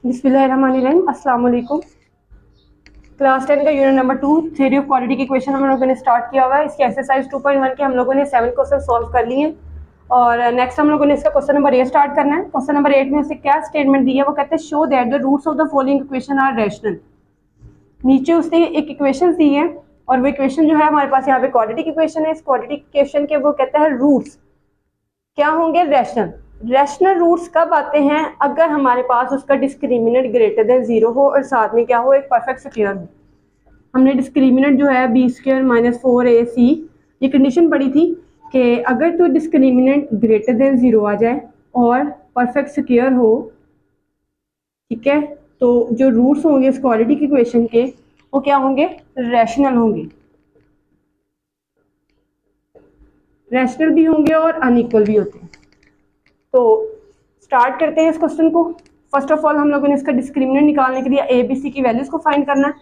बिस्मिल्लाहिर्रहमानिर्रहीम। अस्सलाम वालेकुम। क्लास 10 का unit number 2 theory of quality की क्वेश्चन हम लोगों ने स्टार्ट किया हुआ है। इसकी एक्सरसाइज 2.1 के हम लोगों ने 7 क्वेश्चन सॉल्व कर लिए हैं और नेक्स्ट हम लोगों ने इसका क्वेश्चन नंबर 8 स्टार्ट करना है। क्वेश्चन नंबर 8 में उससे क्या स्टेटमेंट दी है, वो कहते हैं show that the roots of the following equation are rational. नीचे उसने एक इक्वेशन दी है और वो इक्वेशन जो है हमारे पास यहाँ पे क्वाड्रेटिक इक्वेशन है। इस क्वाड्रेटिक इक्वेशन के वो कहता है रूट्स क्या होंगे, रैशनल। रैशनल रूट्स कब आते हैं, अगर हमारे पास उसका डिस्क्रिमिनेंट ग्रेटर देन 0 हो और साथ में क्या हो, एक परफेक्ट स्क्वायर हो। हमने डिस्क्रिमिनेंट जो है बी स्क्वायर माइनस 4ac ये कंडीशन पड़ी थी कि अगर तो डिस्क्रिमिनेंट ग्रेटर देन 0 आ जाए और परफेक्ट स्क्वायर हो, ठीक है, तो जो रूट्स होंगे इस क्वाड्रेटिक इक्वेशन के वो क्या होंगे, रैशनल होंगे। रैशनल भी होंगे और अनइक्वल भी होते हैं। तो स्टार्ट करते हैं इस क्वेश्चन को। फर्स्ट ऑफ ऑल हम लोगों ने इसका डिस्क्रिमिनेंट निकालने के लिए ए बी सी की वैल्यूज को फाइंड करना है।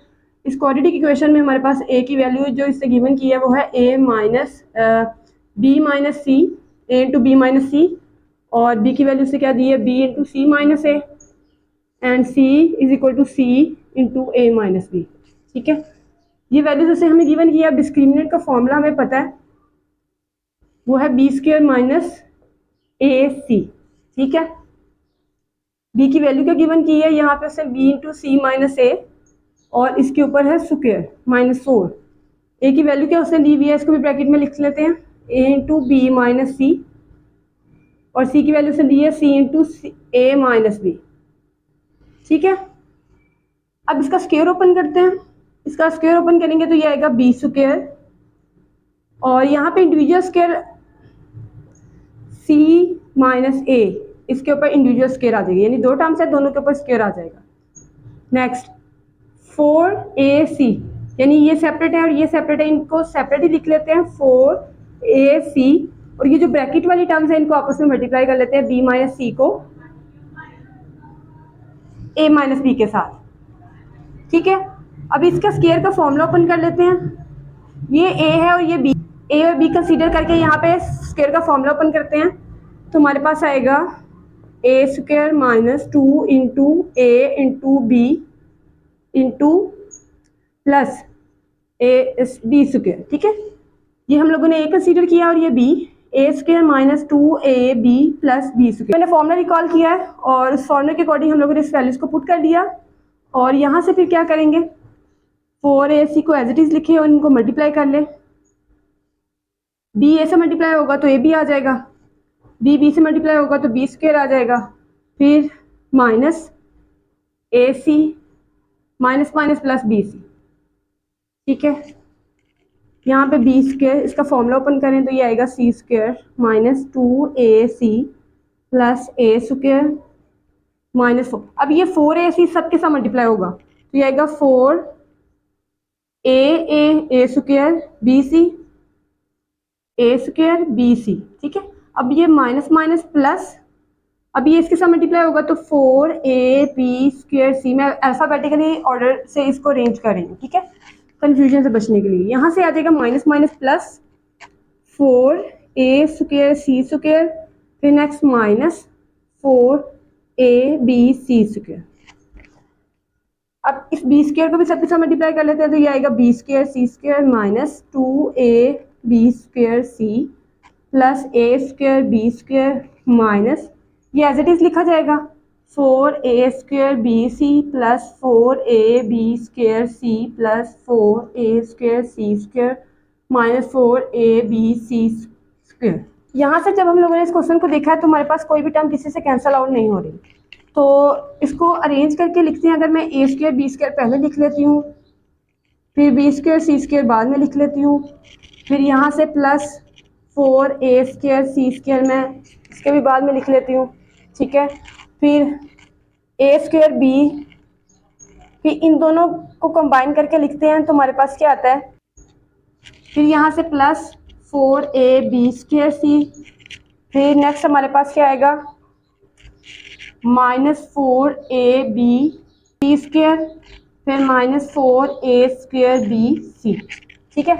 इस क्वाड्रेटिक इक्वेशन में हमारे पास ए की वैल्यू जो इससे गिवन की है वो है a minus b minus c, a into b minus c, और बी की वैल्यू से क्या दी है, b into c minus a, and c is equal to c into a minus b. ठीक है, ये वैल्यूज जैसे हमें गिवन किया। डिस्क्रिमिनेंट का फॉर्मूला हमें पता है, वो है बी स्क्वायर माइनस ए सी। ठीक है, बी की वैल्यू क्या गिवन की है, यहाँ पे उसने बी इंटू सी माइनस ए और इसके ऊपर है स्क्वायर -4। ए की वैल्यू क्या उसने दी हुई है, इसको भी ब्रैकेट में लिख लेते हैं, ए इंटू बी माइनस सी, और सी की वैल्यू उसने दी है सी इंटू ए माइनस बी। ठीक है, अब इसका स्क्वायर ओपन करते हैं। इसका स्क्वायर ओपन करेंगे तो ये आएगा बी स्क्वायर, और यहाँ पे इंडिविजुअल स्क्वायर सी माइनस ए, इसके ऊपर इंडिविजुअल स्क्वायर आ जाएगी, यानी दो टर्म्स है, दोनों के ऊपर स्क्वायर आ जाएगा। नेक्स्ट 4ac, यानी ये सेपरेट है और ये सेपरेट है, इनको सेपरेट ही लिख लेते हैं 4ac, और ये जो ब्रैकेट वाली टर्म्स है इनको आपस में मल्टीप्लाई कर लेते हैं b माइनस सी को a माइनस बी के साथ। ठीक है, अब इसका स्क्वायर का फॉर्मूला ओपन कर लेते हैं। ये a है और ये b, a और b कंसीडर करके यहाँ पे स्क्वायर का फॉर्मूला ओपन करते हैं, तो हमारे पास आएगा a square minus 2 into a into b into plus a b square. ठीक है, ये हम लोगों ने ए कंसीडर किया और ये B, A square minus 2ab plus B square. मैंने फॉर्मूला रिकॉल किया है और उस फॉर्मूले के अकॉर्डिंग हम लोगों ने इस वैल्यूज को पुट कर दिया, और यहाँ से फिर क्या करेंगे, 4ac को एज इट इज लिखे और इनको मल्टीप्लाई कर ले। बी ए से मल्टीप्लाई होगा तो ए बी आ जाएगा, बी बी से मल्टीप्लाई होगा तो बी स्क्वायर आ जाएगा, फिर minus A C minus minus plus B सी। ठीक है, यहाँ पे बी स्क्वायर, इसका फॉर्मूला ओपन करें तो ये आएगा C square minus 2ac plus A square minus 4। अब ये 4ac सबके साथ मल्टीप्लाई होगा तो ये आएगा 4a स्क्वायर बी सी ए स्क्वायर बी सी। ठीक है, अब ये माइनस माइनस प्लस, अब ये इसके साथ मल्टीप्लाई होगा तो 4ab स्क्वायर सी। मैं अल्फाबेटिकली ऑर्डर से इसको अरेंज करेंगे, ठीक है, कंफ्यूजन से बचने के लिए। यहाँ से आ जाएगा minus minus plus 4a square सी स्क्वायर, फिर next minus 4ab C square. अब इस बी स्क्वायर को भी सबके साथ मल्टीप्लाई कर लेते हैं तो ये आएगा B square C square minus 2ab square C plus A square B square minus, ये एज इट इज लिखा जाएगा 4a square B C plus 4ab square C plus 4a square सी square minus 4ab C square. यहाँ से जब हम लोगों ने इस क्वेश्चन को देखा है तो हमारे पास कोई भी टर्म किसी से कैंसिल आउट नहीं हो रही, तो इसको अरेंज करके लिखते हैं। अगर मैं ए स्क्वायर बी स्क्वायर पहले लिख लेती हूँ, फिर बी स्क्वायर सी स्क्वायर बाद में लिख लेती हूँ, फिर यहाँ से प्लस 4a स्क्वायर सी स्क्वायर मैं इसके भी बाद में लिख लेती हूँ। ठीक है, फिर ए स्क्वायर बी, फिर इन दोनों को कंबाइन करके लिखते हैं तो हमारे पास क्या आता है, फिर यहाँ से प्लस 4ab स्क्वायर सी, फिर नेक्स्ट हमारे पास क्या आएगा माइनस 4ab बी स्क्वायर, फिर minus 4a square B C. ठीक है,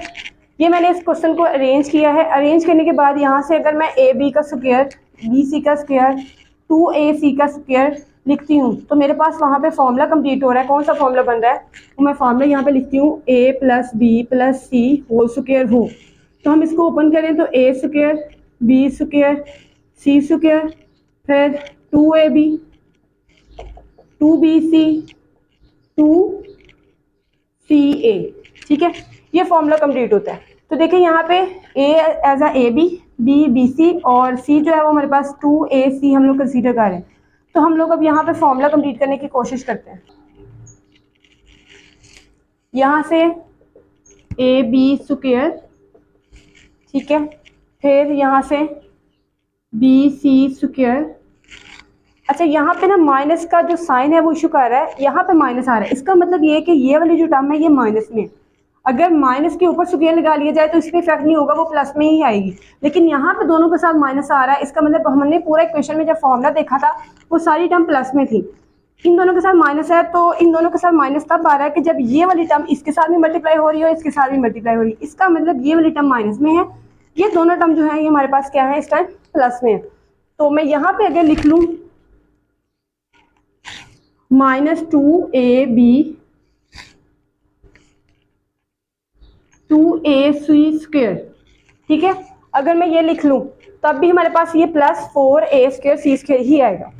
ये मैंने इस क्वेश्चन को अरेंज किया है। अरेंज करने के बाद यहाँ से अगर मैं ए बी का स्क्वायर बी सी का स्क्वायर 2ac का स्क्वायर लिखती हूँ तो मेरे पास वहाँ पे फॉर्मूला कंप्लीट हो रहा है। कौन सा फॉर्मूला बन रहा है? तो मैं फॉर्मूला यहाँ पे लिखती हूँ a plus b plus c whole square हो। तो हम इसको ओपन करें तो a square B square C square फिर 2ab 2bc 2ca, ठीक है, ये फॉर्मूला कंप्लीट होता है। तो देखिए यहाँ पे a as a b b c और c जो है वो हमारे पास 2ac हम लोग कंसीडर कर रहे हैं। तो हम लोग अब यहाँ पे फॉर्मूला कंप्लीट करने की कोशिश करते हैं। यहाँ से ए बी स्क्वायर, ठीक है, फिर यहाँ से बी सी स्क्वायर। अच्छा यहाँ पे ना माइनस का जो साइन है वो इशू कर रहा है, यहाँ पे माइनस आ रहा है। इसका मतलब ये है कि ये वाली जो टर्म है ये माइनस में है। अगर माइनस के ऊपर स्क्वायर लगा लिया जाए तो इसमें इफेक्ट नहीं होगा, वो प्लस में ही आएगी। लेकिन यहाँ पे दोनों के साथ माइनस आ रहा है, इसका मतलब हमने पूरा इक्वेशन में जब फॉर्मूला देखा था वो सारी टर्म प्लस में थी, इन दोनों के साथ माइनस है। तो इन दोनों के साथ माइनस तब आ रहा है कि जब ये वाली टर्म इसके साथ भी मल्टीप्लाई हो रही है और इसके साथ भी मल्टीप्लाई हो रही है। इसका मतलब ये वाली टर्म माइनस में है, ये दोनों टर्म जो है ये हमारे पास क्या है इस टाइम प्लस में है। तो मैं यहाँ पे अगर लिख लूँ -2ab 2ac स्क्वायर, ठीक है, अगर मैं ये लिख लूँ तब भी हमारे पास ये +4a स्क्वायर सी स्क्वायर ही आएगा।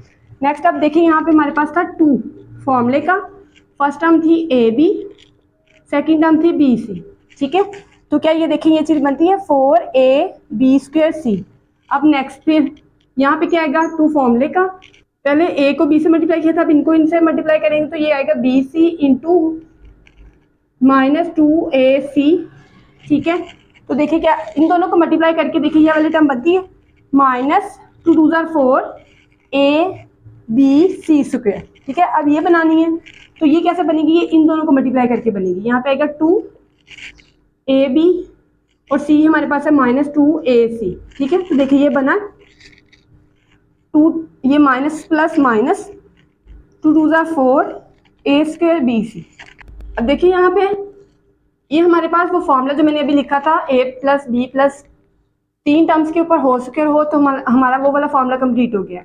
नेक्स्ट अब देखिए यहाँ पे हमारे पास था 2 फॉर्मूले का, फर्स्ट टर्म थी ए बी, सेकेंड टर्म थी बी सी, ठीक है। तो क्या ये देखिए ये चीज़ बनती है 4ab स्क्वायर सी। अब नेक्स्ट फिर यहाँ पे क्या आएगा 2 फॉर्मूले का, पहले ए को बी से मल्टीप्लाई किया था, अब इनको इनसे मल्टीप्लाई करेंगे तो ये आएगा बी सी इंटू -2ac, ठीक है। तो देखिए क्या इन दोनों को मल्टीप्लाई करके देखिए ये वाली टर्म बनती है -2 × 4 abc स्क्वायर, ठीक है। अब ये बनानी है तो ये कैसे बनेगी, ये इन दोनों को मल्टीप्लाई करके बनेगी। यहाँ पे आएगा 2ab और c हमारे पास है -2ac, ठीक है। तो देखिए ये बना 2, ये minus plus minus 2 × 4 a square bc। अब देखिए यहाँ पे ये हमारे पास वो फॉर्मूला जो मैंने अभी लिखा था a plus b plus 3 terms के ऊपर होल स्क्वायर हो, तो हमारा वो वाला फॉर्मूला कंप्लीट हो गया।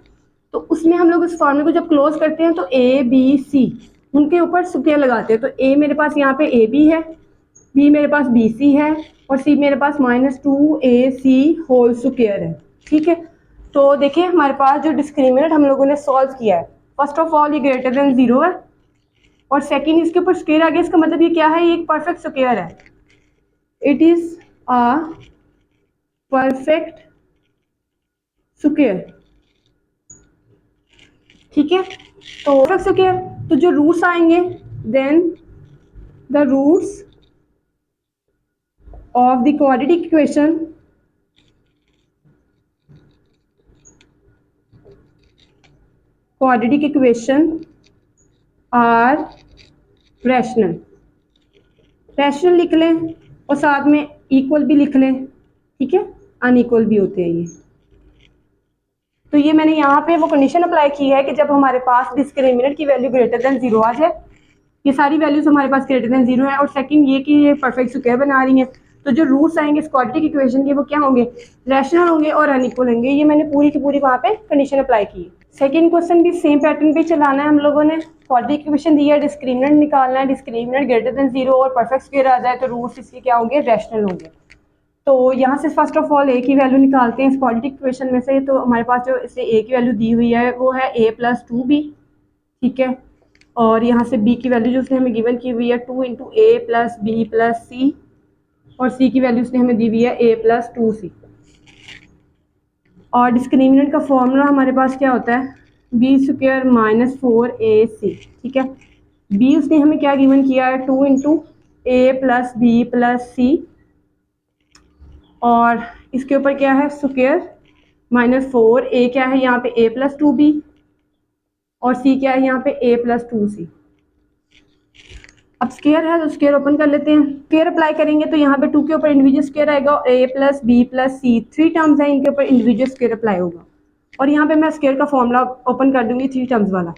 तो उसमें हम लोग इस फॉर्मूले को जब क्लोज करते हैं तो a b c उनके ऊपर स्क्वायर लगाते हैं। तो a मेरे पास यहाँ पे a b है, b मेरे पास b c है और c मेरे पास -2ac होल स्क्वायर है, ठीक है। तो देखिए हमारे पास जो डिस्क्रिमिनेंट हम लोगों ने सॉल्व किया है, फर्स्ट ऑफ ऑल ये ग्रेटर देन 0 है और सेकेंड इसके ऊपर स्क्वायर आ गया। इसका मतलब ये क्या है, ये एक परफेक्ट स्क्वायर है, it is a perfect square, ठीक है। तो परफेक्ट स्क्वायर, तो जो रूट्स आएंगे then the roots of the quadratic equation are rational. Rational लिख लें और साथ में इक्वल भी लिख लें, ठीक है, अनइक्वल भी होते हैं ये। तो ये मैंने यहाँ पे वो कंडीशन अप्लाई की है कि जब हमारे पास डिस्क्रिमिनेंट की वैल्यू ग्रेटर देन 0 आ जाए, ये सारी वैल्यूज हमारे पास ग्रेटर देन 0 है और सेकंड ये कि ये परफेक्ट स्क्वायर बना रही हैं, तो जो रूट्स आएंगे इस क्वाड्रेटिक इक्वेशन के वो क्या होंगे, रैशनल होंगे और अनइक्वल होंगे। ये मैंने पूरी की पूरी वहाँ पे कंडीशन अप्लाई की है। सेकेंड क्वेश्चन भी सेम पैटर्न पे चलाना है हम लोगों ने। क्वाड्रेटिक इक्वेशन दी है, डिस्क्रिमिनेंट निकालना है, डिस्क्रिमिनेंट ग्रेटर देन 0 और परफेक्ट स्क्वायर आ जाए तो रूट्स इसके क्या होंगे, रैशनल होंगे। तो यहाँ से फर्स्ट ऑफ ऑल ए की वैल्यू निकालते हैं इस क्वाड्रेटिक इक्वेशन में से। तो हमारे पास जो इससे ए की वैल्यू दी हुई है वो है a + 2b, ठीक है, और यहाँ से b की वैल्यू जो उसने हमें गिवन की हुई है 2 × a + b + c और c की वैल्यू उसने हमें दी हुई है a + 2c। और डिस्क्रिमिनेंट का फॉर्मूला हमारे पास क्या होता है, b² - 4ac, ठीक है। b उसने हमें क्या गिवन किया है 2 × a + b + c और इसके ऊपर क्या है स्क्वायर -4, a क्या है यहाँ पे a + 2b और c क्या है यहाँ पे a + 2c। अब स्क्वायर है तो स्क्वायर ओपन कर लेते हैं, स्क्वायर अप्लाई करेंगे तो यहाँ पे 2 के ऊपर इंडिविजुअल स्क्वायर आएगा और a + b + c 3 टर्म्स हैं, इनके ऊपर इंडिविजुअल स्क्वायर अप्लाई होगा और यहाँ पे मैं स्क्वायर का फॉर्मूला ओपन कर दूंगी 3 टर्म्स वाला।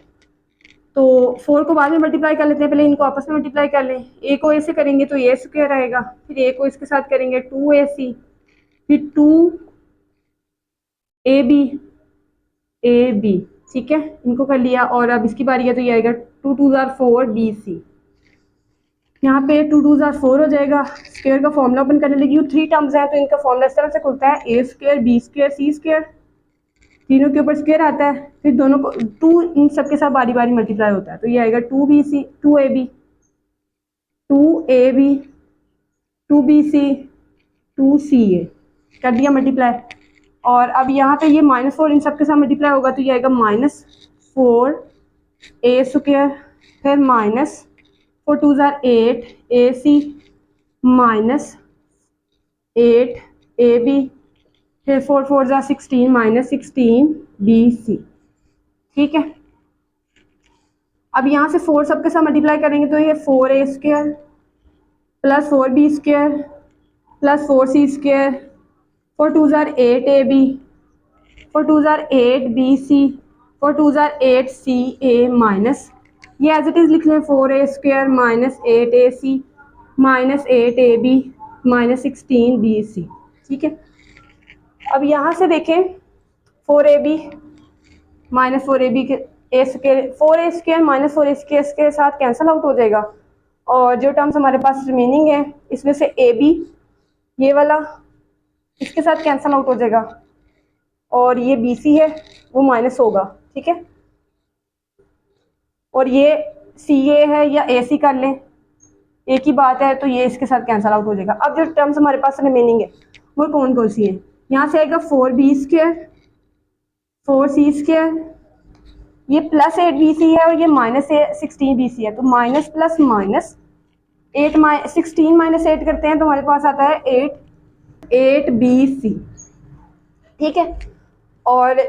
तो 4 को बाद में मल्टीप्लाई कर लेते हैं, पहले इनको आपस में मल्टीप्लाई कर लें। a को a से करेंगे तो a स्क्वायर आएगा, फिर a को इसके साथ करेंगे 2ac, फिर 2ab ठीक है, इनको कर लिया। और अब इसकी बारी है, तो ये आएगा 2 2 ज़ार 4 BC। यहाँ पे 2 2 ज़ार 4 हो जाएगा। स्क्वायर का फॉर्मूला ओपन करने लगी हूँ। 3 टर्म्स हैं तो इनका फॉर्मूला इस तरह से खुलता है, A square B square C square, तीनों के ऊपर स्क्वायर आता है, फिर दोनों को 2 इन सब के साथ बारी बारी मल्टीप्लाई होता है, तो ये आएगा 2BC 2AB 2AB 2BC 2CA, कर दिया मल्टीप्लाई। और अब यहाँ पे ये -4 इन सब के साथ मल्टीप्लाई होगा, तो ये आएगा -4A स्क्वायर, फिर -4 2 ज़ार 8 AC -8AB, फिर 4 4 ज़ार 16 -16BC। ठीक है, अब यहाँ से 4 सबके साथ मल्टीप्लाई करेंगे, तो ये 4A square plus 4B square plus 4C square, 4 2 ज़ार 8AB 4 2 ज़ार 8BC 4 2 ज़ार 8CA माइनस, ये एज इट इज़ लिख लें, 4A square -8AC -8AB -16BC। ठीक है, अब यहाँ से देखें 4AB -4AB के A square 4A square -4A square के साथ कैंसिल आउट हो जाएगा, और जो टर्म्स हमारे पास रिमेनिंग है इसमें से AB ये वाला इसके साथ कैंसिल आउट हो जाएगा, और ये BC है वो माइनस होगा। ठीक है, और ये CA है या AC कर लें, एक ही बात है, तो ये इसके साथ कैंसिल आउट हो जाएगा। अब जो टर्म्स हमारे पास रिमेनिंग है वो कौन कौन सी है, यहाँ से आएगा 4B स्क्वायर 4C स्क्वायर, ये प्लस 8BC है और ये -16BC है, तो माइनस प्लस माइनस 16 -8 करते हैं तो हमारे पास आता है 8BC। ठीक है, और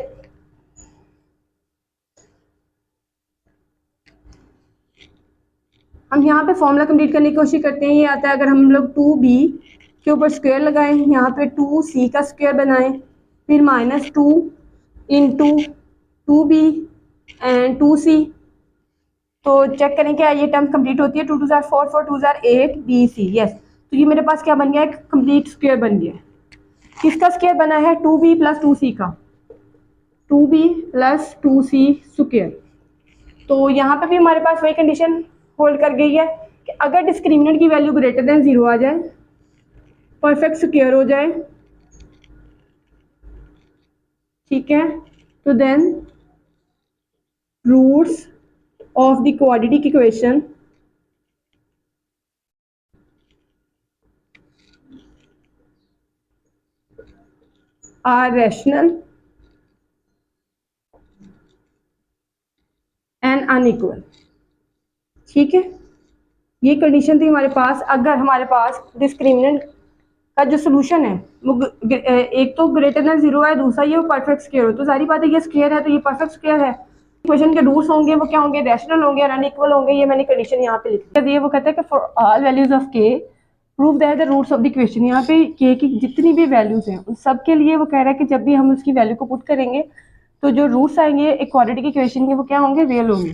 हम यहाँ पे फॉर्मूला कंप्लीट करने की कोशिश करते हैं। ये आता है, अगर हम लोग 2B के ऊपर स्क्वायर लगाएं, यहाँ पे 2C का स्क्वायर बनाएं, फिर -2 इंटू 2B एंड 2C, तो चेक करें क्या ये टर्म कंप्लीट होती है। 2 2 ज़ार 4 4 2 ज़ार 8BC, यस। तो ये मेरे पास क्या बन गया, एक कंप्लीट स्क्वायर बन गया। किसका स्क्वायर बना है, 2B प्लस 2C का, 2B प्लस 2C स्क्वायर। तो यहाँ पे भी हमारे पास वही कंडीशन होल्ड कर गई है कि अगर डिस्क्रिमिनेंट की वैल्यू ग्रेटर देन 0 आ जाए, परफेक्ट स्क्वायर हो जाए, ठीक है, तो then roots of the quadratic equation are rational and unequal. ठीक है, ये कंडीशन थी हमारे पास। अगर हमारे पास डिस्क्रिमिनेंट का जो सोल्यूशन है वो एक तो ग्रेटर देन 0 है, दूसरा ये परफेक्ट स्क्वायर हो, तो सारी बात है ये स्क्वायर है तो ये परफेक्ट स्क्वायर है। इक्वेशन के रूट्स होंगे वो क्या होंगे, रैशनल होंगे और अनइक्वल होंगे। ये मैंने कंडीशन यहाँ पे लिख दी है। वो कहता है कि for all values of k prove that the roots of the equation. यहाँ पे के की जितनी भी वैल्यूज हैं उन सब के लिए वो कह रहा है कि जब भी हम उसकी वैल्यू को पुट करेंगे तो जो रूट्स आएंगे एक क्वाड्रेटिक इक्वेशन के वो क्या होंगे, रियल होंगे।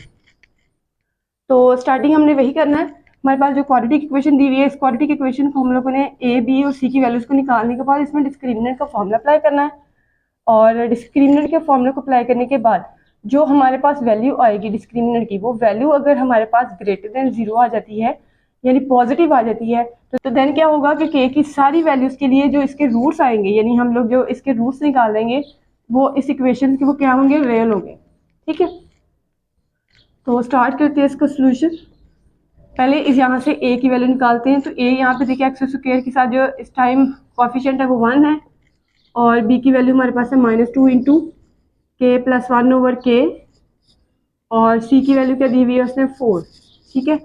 तो स्टार्टिंग हमने वही करना है। हमारे पास जो क्वाड्रेटिक इक्वेशन दी हुई है, इस क्वाड्रेटिक इक्वेशन को हम लोगों ने A, B और C की वैल्यूज को निकालने के बाद इसमें डिस्क्रिमिनेंट का फॉर्मूला अप्लाई करना है, और डिस्क्रिमिनेंट के फॉर्मूले को अप्लाई करने के बाद जो हमारे पास वैल्यू आएगी डिस्क्रिमिनेंट की, वो वैल्यू अगर हमारे पास ग्रेटर देन 0 आ जाती है यानी पॉजिटिव आ जाती है, तो देन क्या होगा कि के की सारी वैल्यूज के लिए जो इसके रूट्स आएंगे, यानी हम लोग जो इसके रूट्स निकालेंगे वो इस इक्वेशन के वो क्या होंगे, रियल होंगे। ठीक है, तो स्टार्ट करते हैं इसका सोल्यूशन। पहले इस यहाँ से a की वैल्यू निकालते हैं, तो a यहाँ पे देखिए एक्स स्क्वायर के साथ जो इस टाइम कोफिशिएंट है वो 1 है, और b की वैल्यू हमारे पास है -2 इंटू के प्लस 1 ओवर के, और c की वैल्यू क्या दी हुई है उसने 4। ठीक है,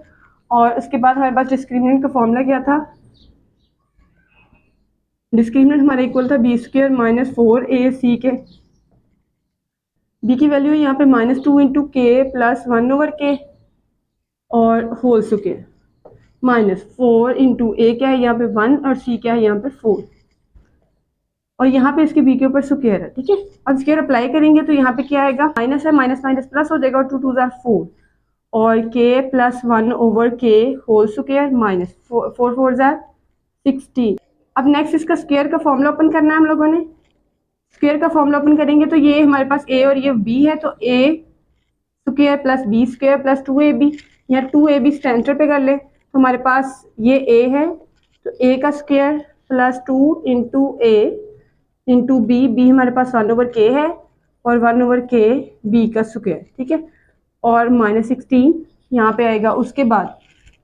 और उसके बाद हमारे पास डिस्क्रिमिनेंट का फॉर्मूला क्या था, डिस्क्रिमिनेंट हमारा इक्वल था b स्क्वायर -4ac के, b की वैल्यू यहाँ पे -2 इंटू के प्लस 1 ओवर के और होल स्क्वायर, -4 इंटू ए क्या है यहाँ पे 1 और सी क्या है यहाँ पे 4, और यहाँ पे इसके बी के ऊपर स्क्वायर है। ठीक है, अब स्क्वायर अप्लाई करेंगे तो यहाँ पे क्या आएगा, माइनस है, माइनस माइनस प्लस हो जाएगा, और 2 2 ज़ार 4 और के प्लस 1 ओवर के होल स्क्वायर माइनस 4 4 ज़ार 16। अब नेक्स्ट इसका स्क्वायर का फॉर्मूला ओपन करना है हम लोगों ने। स्क्वायर का फॉर्मूला ओपन करेंगे तो ये हमारे पास a और ये b है, तो a square plus B square plus 2ab, यहाँ 2ab सेंटर पे कर ले तो हमारे पास ये a है, तो a का square plus 2 into a into b, b हमारे पास 1/k है और 1/k b का स्क्वायर, ठीक है, और -16 यहाँ पे आएगा। उसके बाद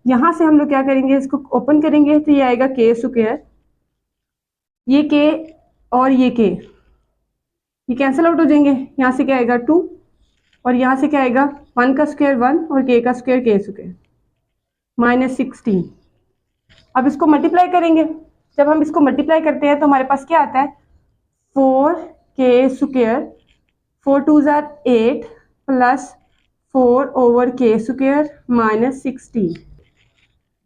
यहाँ से हम लोग क्या करेंगे, इसको ओपन करेंगे तो ये आएगा k स्क्वायर, ये k और ये k ये कैंसिल आउट हो जाएंगे, यहाँ से क्या आएगा 2 और यहाँ से क्या आएगा 1 का स्क्वायर 1 और k का स्क्वायर k स्क्वायर -16। अब इसको मल्टीप्लाई करेंगे, जब हम इसको मल्टीप्लाई करते हैं तो हमारे पास क्या आता है 4k स्क्वायर, 4 2 ज़ार 8 प्लस 4/k स्क्वायर -16।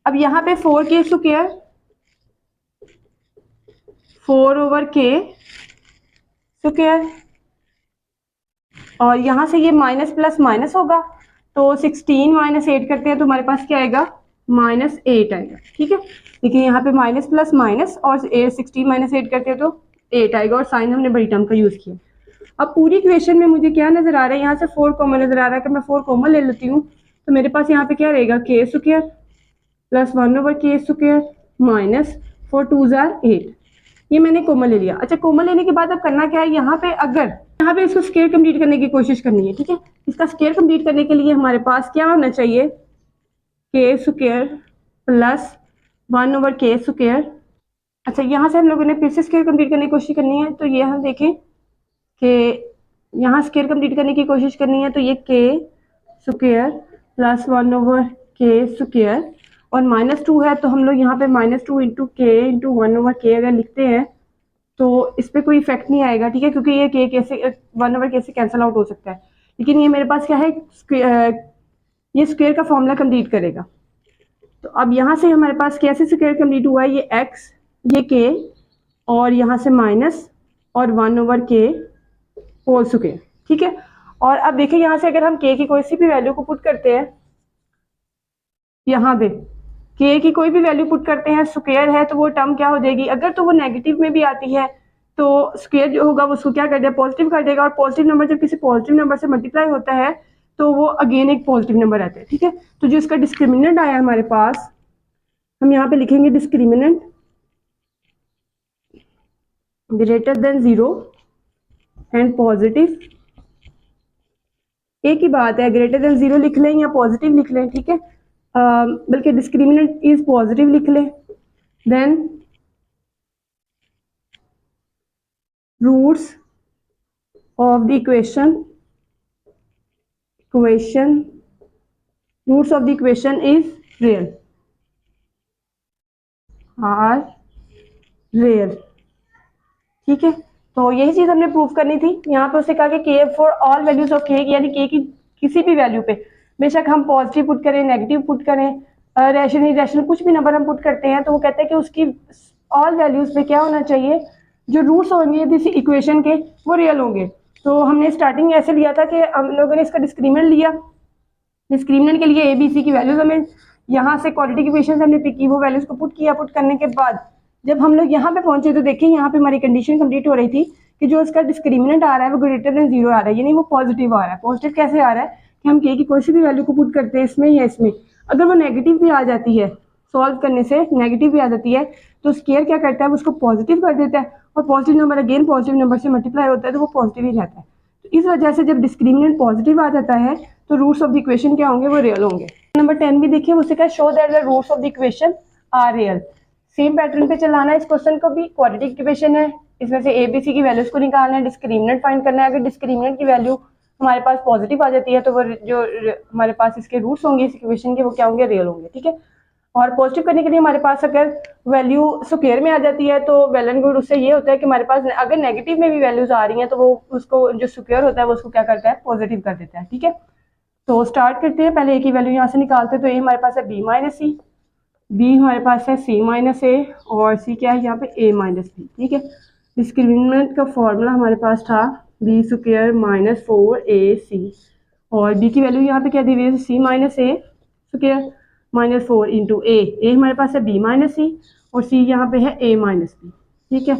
अब यहाँ पे 4k स्क्वायर 4/k स्क्वायर और यहाँ से ये माइनस प्लस माइनस होगा, तो 16 - 8 करते हैं तो हमारे पास क्या आएगा -8 आएगा, ठीक है। देखिए यहाँ पे माइनस प्लस माइनस और 16 - 8 करते हैं तो 8 आएगा और साइन हमने बड़ी टर्म का यूज़ किया। अब पूरी इक्वेशन में मुझे क्या नज़र आ रहा है, यहाँ से 4 कॉमन नज़र आ रहा है, अगर मैं 4 कॉमन ले लेती हूँ तो मेरे पास यहाँ पे क्या रहेगा k square plus 1/k square minus 4 2 ज़ार 8, ये मैंने कॉमन ले लिया। अच्छा, कॉमन लेने के बाद अब करना क्या है, यहाँ पे अगर यहाँ पे इसको स्क्वायर कंप्लीट करने की कोशिश करनी है, ठीक है। इसका स्क्वायर कंप्लीट करने के लिए हमारे पास क्या होना चाहिए, k square plus 1/k square. अच्छा, यहाँ से हम लोगों ने फिर से स्क्वायर कंप्लीट करने की कोशिश करनी है, तो ये हम देखें कि यहाँ स्क्वायर कंप्लीट करने की कोशिश करनी है तो ये k square plus 1/k square और -2 है, तो हम लोग यहाँ पे -2 इंटू k इंटू 1/k अगर लिखते हैं तो इस पर कोई इफेक्ट नहीं आएगा, ठीक है, क्योंकि ये k कैसे 1/k से कैंसिल आउट हो सकता है। लेकिन ये मेरे पास क्या है, ये स्क्वायर का फॉर्मूला कंप्लीट करेगा। तो अब यहाँ से हमारे पास कैसे स्क्वायर कंप्लीट हुआ है, ये x ये k और यहाँ से माइनस और 1/k होल स्क्वायर, ठीक है। और अब देखिए यहाँ से अगर हम k की कोई सी भी वैल्यू को पुट करते हैं, यहाँ पे k की कोई भी वैल्यू पुट करते हैं, स्क्वायर है तो वो टर्म क्या हो जाएगी, अगर तो वो नेगेटिव में भी आती है तो स्क्वायर जो होगा वो उसको क्या कर देगा, पॉजिटिव कर देगा, और पॉजिटिव नंबर जब किसी पॉजिटिव नंबर से मल्टीप्लाई होता है तो वो अगेन एक पॉजिटिव नंबर आता है, ठीक है। तो जो इसका डिस्क्रिमिनेंट आया हमारे पास, हम यहाँ पे लिखेंगे discriminant greater than 0 and positive, एक ही बात है, ग्रेटर देन 0 लिख लें या पॉजिटिव लिख लें, ठीक है, बल्कि डिस्क्रिमिनेंट इज पॉजिटिव लिख लें। Then roots of the equation roots of the equation is real, are real, ठीक है। तो यही चीज हमने प्रूव करनी थी। यहाँ पे उसने कहा कि के फॉर ऑल वैल्यूज ऑफ के, यानी के की किसी भी वैल्यू पे बेशक हम पॉजिटिव पुट करें, नेगेटिव पुट करें, रैशनल इरेशनल कुछ भी नंबर हम पुट करते हैं, तो वो कहते हैं कि उसकी ऑल वैल्यूज पे क्या होना चाहिए, जो रूट्स होंगे इस इक्वेशन के वो रियल होंगे। तो हमने स्टार्टिंग ऐसे लिया था कि हम लोगों ने इसका डिस्क्रिमिनेंट लिया, डिस्क्रिमिनेंट के लिए ए बी सी की वैल्यूज हमें यहाँ से क्वाड्रेटिक इक्वेशन हमने पिक की, वो वैल्यूज को पुट किया, पुट करने के बाद जब हम लोग यहाँ पे पहुंचे तो देखिए यहाँ पे हमारी कंडीशन कंप्लीट हो रही थी कि जो इसका डिस्क्रिमिनेंट आ रहा है वो ग्रेटर देन 0 आ रहा है, यानी वो पॉजिटिव आ रहा है। पॉजिटिव कैसे आ रहा है कि हम के की कोई सी भी वैल्यू को पुट करते हैं इसमें या इसमें, अगर वो नेगेटिव भी आ जाती है, सॉल्व करने से नेगेटिव भी आ जाती है, तो स्क्वायर क्या करता है, उसको पॉजिटिव कर देता है, और positive number again positive number से मल्टीप्लाई होता है तो वो पॉजिटिव ही रहता है। तो इस वजह से जब डिस्क्रिमिनेंट पॉजिटिव आ जाता है तो रूट्स ऑफ द इक्वेशन क्या होंगे, वो रियल होंगे। नंबर 10 भी देखिए, उससे क्या show that the roots of the equation are real. Same pattern पे चलाना है इस क्वेश्चन को भी, क्वाड्रेटिक इक्वेशन है, इसमें से ए बी सी की वैल्यूज को निकालना है, डिस्क्रिमिनेंट फाइंड करना है। अगर डिस्क्रिमिनेंट की वैल्यू हमारे पास पॉजिटिव आ जाती है तो वो जो हमारे पास इसके रूट्स होंगे इस इक्वेशन के वो क्या होंगे, रियल होंगे, ठीक है। और पॉजिटिव करने के लिए हमारे पास अगर वैल्यू स्क्वायर में आ जाती है तो वेल एंड गुड, उससे ये होता है कि हमारे पास अगर नेगेटिव में भी वैल्यूज आ रही हैं तो वो उसको जो स्क्वायर होता है वो उसको क्या करता है, पॉजिटिव कर देता है, ठीक है। तो स्टार्ट करते हैं, पहले ए की वैल्यू यहाँ से निकालते हैं, तो ए हमारे पास है बी माइनस सी, बी हमारे पास है सी माइनस ए और सी क्या है यहाँ पे ए माइनस बी, ठीक है। डिस्क्रिमिनेंट का फॉर्मूला हमारे पास था बी स्क्वायर माइनस 4ac और बी की वैल्यू यहाँ पे क्या दी हुई है, सी माइनस ए स्क्वायर माइनस 4 इंटू ए हमारे पास है बी माइनस सी और सी यहाँ पे है ए माइनस बी, ठीक है।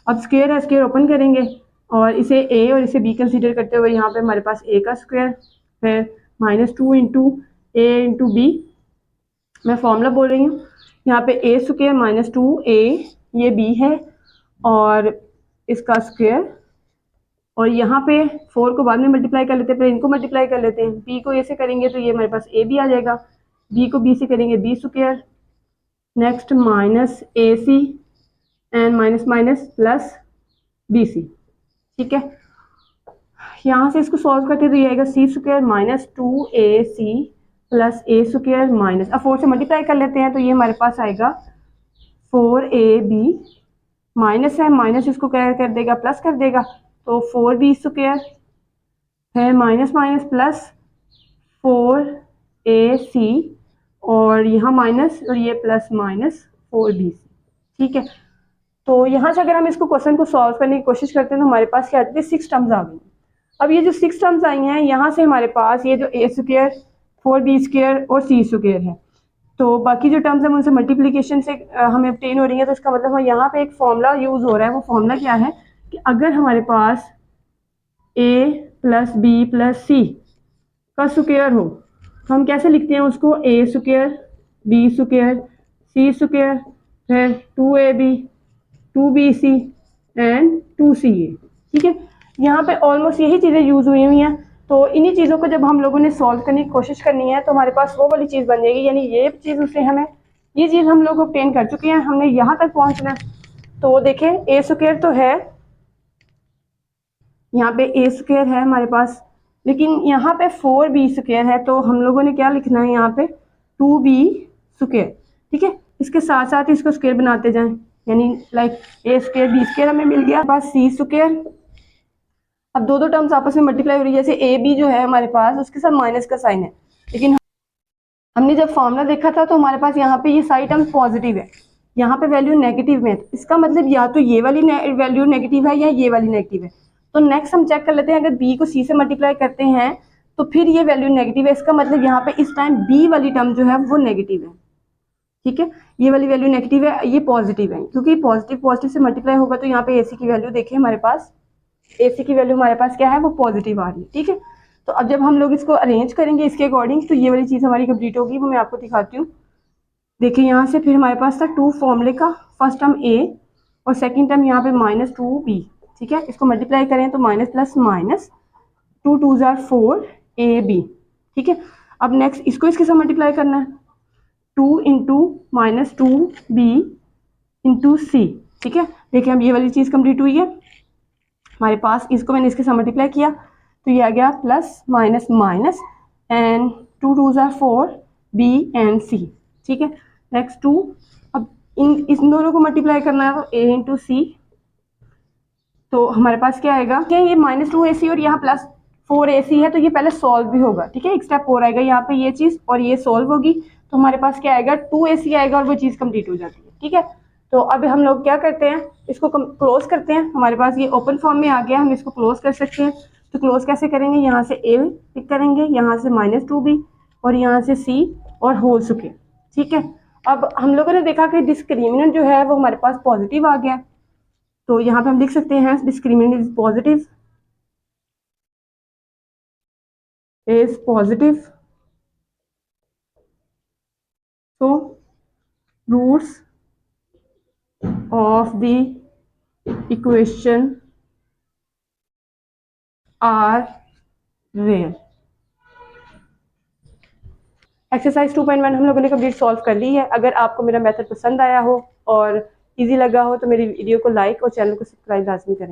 अब स्क्वायर है, स्क्वायर ओपन करेंगे और इसे ए और इसे बी कंसीडर करते हुए यहाँ पे हमारे पास ए का स्क्वायर, फिर -2 इंटू ए इंटू बी, मैं फॉर्मूला बोल रही हूँ। यहाँ पे ए स्क्वायर -2a, ये बी है और इसका स्क्वायर, और यहाँ पे 4 को बाद में मल्टीप्लाई कर लेते हैं, फिर इनको मल्टीप्लाई कर लेते हैं। बी को ए से करेंगे तो ये हमारे पास ए बी आ जाएगा, बी को बी से करेंगे b square, next -ac and minus minus plus bc। ठीक है, यहाँ से इसको सॉल्व करते तो ये आएगा C square -2ac plus A square minus, अब 4 से मल्टीप्लाई कर लेते हैं तो ये हमारे पास आएगा 4ab, माइनस है माइनस इसको क्या कर देगा, प्लस कर देगा, तो 4b स्क्वायर है माइनस माइनस प्लस 4ac, और यहाँ माइनस और ये प्लस माइनस 4bc। ठीक है, तो यहाँ से अगर हम इसको क्वेश्चन को सॉल्व करने की कोशिश करते हैं तो हमारे पास क्या आती है, 6 टर्म्स आ गई। अब ये जो 6 टर्म्स आई हैं, यहाँ से हमारे पास ये जो ए स्क्वायर 4b स्क्वायर और सी स्क्वायर है, तो बाकी जो टर्म्स हैं उनसे मल्टीप्लिकेशन से हमें ऑब्टेन हो रही है। तो इसका मतलब यहाँ पे एक फॉर्मूला यूज़ हो रहा है। वो फॉर्मूला क्या है कि अगर हमारे पास a प्लस बी प्लस सी का स्क्वायर हो तो हम कैसे लिखते हैं उसको, ए स्क्वायर बी स्क्वायर सी स्क्वायर, फिर 2ab 2bc एंड 2ca। ठीक है, यहाँ पे ऑलमोस्ट यही चीज़ें यूज़ हुई हैं। तो इन्हीं चीज़ों को जब हम लोगों ने सॉल्व करने की कोशिश करनी है तो हमारे पास वो वाली चीज़ बन जाएगी, यानी ये चीज़ उससे हमें, ये चीज़ हम लोग ऑब्टेन कर चुके हैं, हमने यहाँ तक पहुँचना है। तो देखें ए स्क्वायर तो है, यहाँ पे ए स्क्वायर है हमारे पास, लेकिन यहाँ पे 4b स्क्वायर है, तो हम लोगों ने क्या लिखना है यहाँ पे 2b स्क्वायर। ठीक है, इसके साथ साथ इसको स्क्वायर बनाते जाएं, यानी like a square B square हमें मिल गया, पास सी स्क्वायर। अब दो टर्म्स आपस में मल्टीप्लाई हो रही है, जैसे ए बी जो है हमारे पास उसके साथ माइनस का साइन है, लेकिन हमने जब फॉर्मूला देखा था तो हमारे पास यहाँ पे ये सारी टर्म्स पॉजिटिव है, यहाँ पे वैल्यू नेगेटिव में, इसका मतलब या तो ये वाली वैल्यू नेगेटिव है या ये वाली नेगेटिव है। तो नेक्स्ट हम चेक कर लेते हैं, अगर b को c से मल्टीप्लाई करते हैं तो फिर ये वैल्यू नेगेटिव है, इसका मतलब यहाँ पे इस टाइम b वाली टर्म जो है वो नेगेटिव है। ठीक है, ये वाली वैल्यू नेगेटिव है, ये पॉजिटिव है, क्योंकि पॉजिटिव पॉजिटिव से मल्टीप्लाई होगा। तो यहाँ पे ac की वैल्यू देखिए, हमारे पास ac की वैल्यू हमारे पास क्या है, वो पॉजिटिव आ रही है। ठीक है, तो अब जब हम लोग इसको अरेंज करेंगे इसके अकॉर्डिंग तो ये वाली चीज़ हमारी कंप्लीट होगी, वो मैं आपको दिखाती हूँ। देखिए यहाँ से फिर हमारे पास था 2 फॉर्मूले का, फर्स्ट टर्म a और सेकंड टर्म यहाँ पे -2b। ठीक है, इसको मल्टीप्लाई करें तो minus plus minus 2 2 jar 4ab। ठीक है, अब नेक्स्ट इसको इसके साथ मल्टीप्लाई करना है, 2 इंटू -2b इंटू सी। ठीक है, देखिए अब ये वाली चीज़ कंप्लीट हुई है हमारे पास, इसको मैंने इसके साथ मल्टीप्लाई किया तो ये आ गया plus minus minus and 2 2 jar 4b and c। ठीक है, नेक्स्ट 2, अब इस दोनों को मल्टीप्लाई करना है तो a इंटू सी, तो हमारे पास क्या आएगा कि ये -2ac और यहाँ +4ac है, तो ये पहले सॉल्व भी होगा। ठीक है, एक स्टेप और आएगा यहाँ पे, ये चीज़ और ये सॉल्व होगी तो हमारे पास क्या आएगा 2ac आएगा और वो चीज़ कंप्लीट हो जाती है। ठीक है, तो अब हम लोग क्या करते हैं, इसको क्लोज करते हैं। हमारे पास ये ओपन फॉर्म में आ गया, हम इसको क्लोज कर सकते हैं। तो क्लोज कैसे करेंगे, यहाँ से a पिक करेंगे, यहाँ से -2b और यहाँ से c और होल स्क्वायर। ठीक है, अब हम लोगों ने देखा कि डिस्क्रिमिनेंट जो है वो हमारे पास पॉजिटिव आ गया, तो यहाँ पे हम लिख सकते हैं discriminant is positive, so roots of the equation are real। Exercise 2.1 हम लोगों ने कंप्लीट सॉल्व कर ली है। अगर आपको मेरा मेथड पसंद आया हो और इजी लगा हो तो मेरी वीडियो को लाइक और चैनल को सब्सक्राइब लाजमी करें।